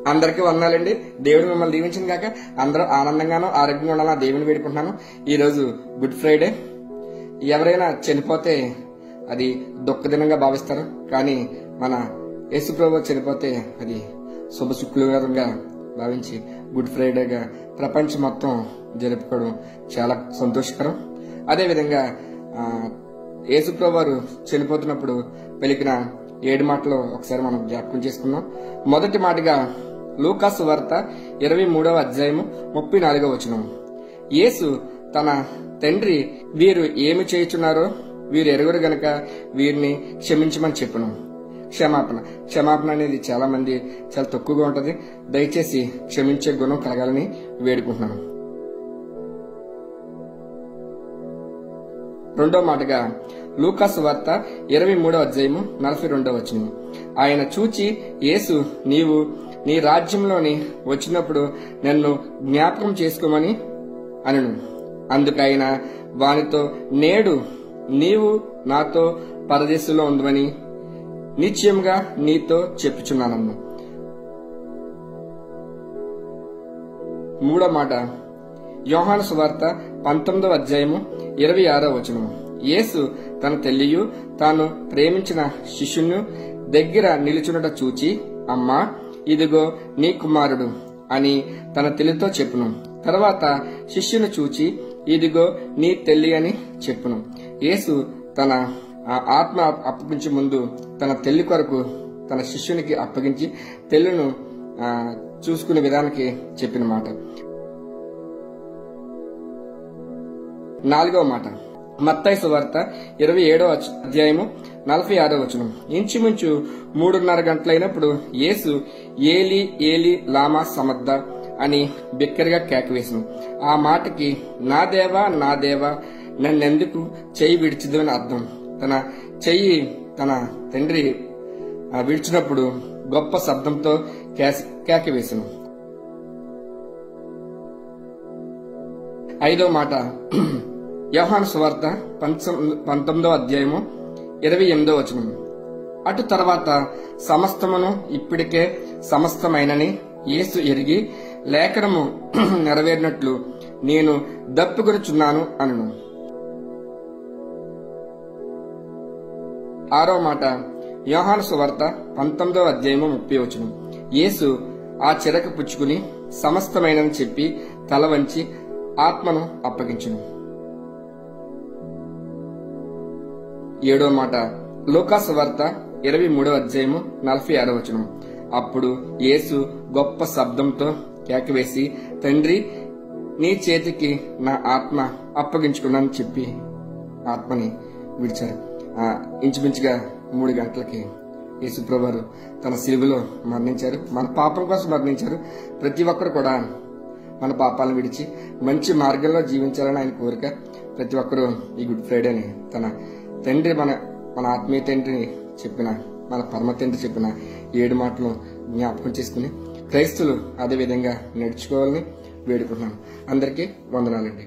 అందరికీ వందనాలండి. దేవుడు మిమ్మల్ని దీవించిన కాక అందరూ ఆనందంగానూ ఆరోగ్యంగా ఉండాలని దేవుని వేడుకుంటున్నాను. ఈ రోజు గుడ్ ఫ్రైడే. ఎవరైనా చనిపోతే అది దుఃఖదినంగా భావిస్తారు, కానీ మన యేసుప్రభు చనిపోతే అది శుభ శుక్రవారంగా భావించి గుడ్ ఫ్రైడేగా ప్రపంచం మొత్తం జరుపుకోవడం చాలా సంతోషకరం. అదేవిధంగా యేసుప్రభు వారు చనిపోతున్నప్పుడు పలికిన 7 మాటలు ఒకసారి మనం జ్ఞాపకం చేసుకుందాం. మొదటి మాటగా లూకాసు వార్త 23వ అధ్యాయము 34వ వచనం. యేసు తన తండ్రి వీరు ఏమి చేయుచున్నారో వీరు ఎరుగురు గనక వీరిని క్షమించమని చెప్పును. క్షమాపణ అనేది చాలా మంది చాలా తక్కువగా ఉంటది. దయచేసి క్షమించే గుణం కలగాలని వేడుకుంటున్నాను. రెండో మాటగా లూకాసు వార్త 23వ అధ్యాయము 42వ వచనం. ఆయన చూచి యేసు నీవు నీ రాజ్యంలోని వచ్చినప్పుడు నన్ను జ్ఞాపకం చేసుకోమని అనను. అందుకైన వానితో నేడు నీవు నాతో పరదేశంలో ఉందమని నిశ్చయంగా నీతో చెప్పుచున్నాను. మూడో మాట యోహాను సువార్త 19వ అధ్యాయము 26వ వచనం. యేసు తన తల్లియు తాను ప్రేమించిన శిష్యును దగ్గర నిలుచున్నట చూచి అమ్మా ఇదిగో నీ కుమారుడు అని తన తల్లితో చెప్పును. తర్వాత శిష్యును చూచి ఇదిగో నీ తల్లి అని చెప్పును. యేసు తన ఆత్మ అప్పగించే ముందు తన తల్లి కొరకు తన శిష్యునికి అప్పగించి తల్లిను చూసుకునే విధానానికి చెప్పిన మాట. నాలుగవ మాట మత్తయి సువార్త 27వ అధ్యాయము 46వ వచనం. ఇంచుమించు 3:30 గంటలైనప్పుడు యేసు ఏలి ఏలి లామా సమద్ద అని బిక్కరగా కేకవేసను. ఆ మాటకి నా దేవా నా దేవా నన్నెందుకు చెయ్యి విడిచిదు అని అర్థం. తన చెయ్యి తన తండ్రి విడిచినప్పుడు గొప్ప శబ్దంతో కేకవేసను. ఐదో మాట యోహాను సువార్త 19వ అధ్యాయము 28వ వచనం. అటు తర్వాత సమస్తమును ఇప్పటికే సమస్తమైనని యేసు ఎరిగి లేఖనము నెరవేరినట్లు నేను దప్పుకొనుచున్నాను అనను. ఆరో మాట యోహాను సువార్త 19వ అధ్యాయము 30వ వచనం. యేసు ఆ చిరక పుచ్చుకుని సమస్తమైనని చెప్పి తల వంచి ఆత్మను అప్పగించును. ఏడో మాట లూకాసు వార్త 23వ అధ్యాయము 46వ వచనం. అప్పుడు యేసు గొప్ప శబ్దంతో కేకవేసి తండ్రి నీ చేతికి నా ఆత్మ అప్పగించుకున్నానని చెప్పి ఆత్మని విడిచారు. ఇంచుమించుగా 3 గంటలకి యేసుప్రభువారు తన శిలువలో మరణించారు. మన పాపం కోసం మరణించారు. ప్రతి ఒక్కరు కూడా మన పాపాలను విడిచి మంచి మార్గంలో జీవించాలని ఆయన కోరిక. ప్రతి ఒక్కరూ ఈ గుడ్ ఫ్రైడేని తన తండ్రి మన ఆత్మీయ తండ్రిని చెప్పిన మన పరమ తండ్రి చెప్పిన 7 మాటలు జ్ఞాపకం చేసుకుని క్రైస్తులు అదే విధంగా నడుచుకోవాలని వేడుకుంటున్నాను. అందరికీ వందనాలండి.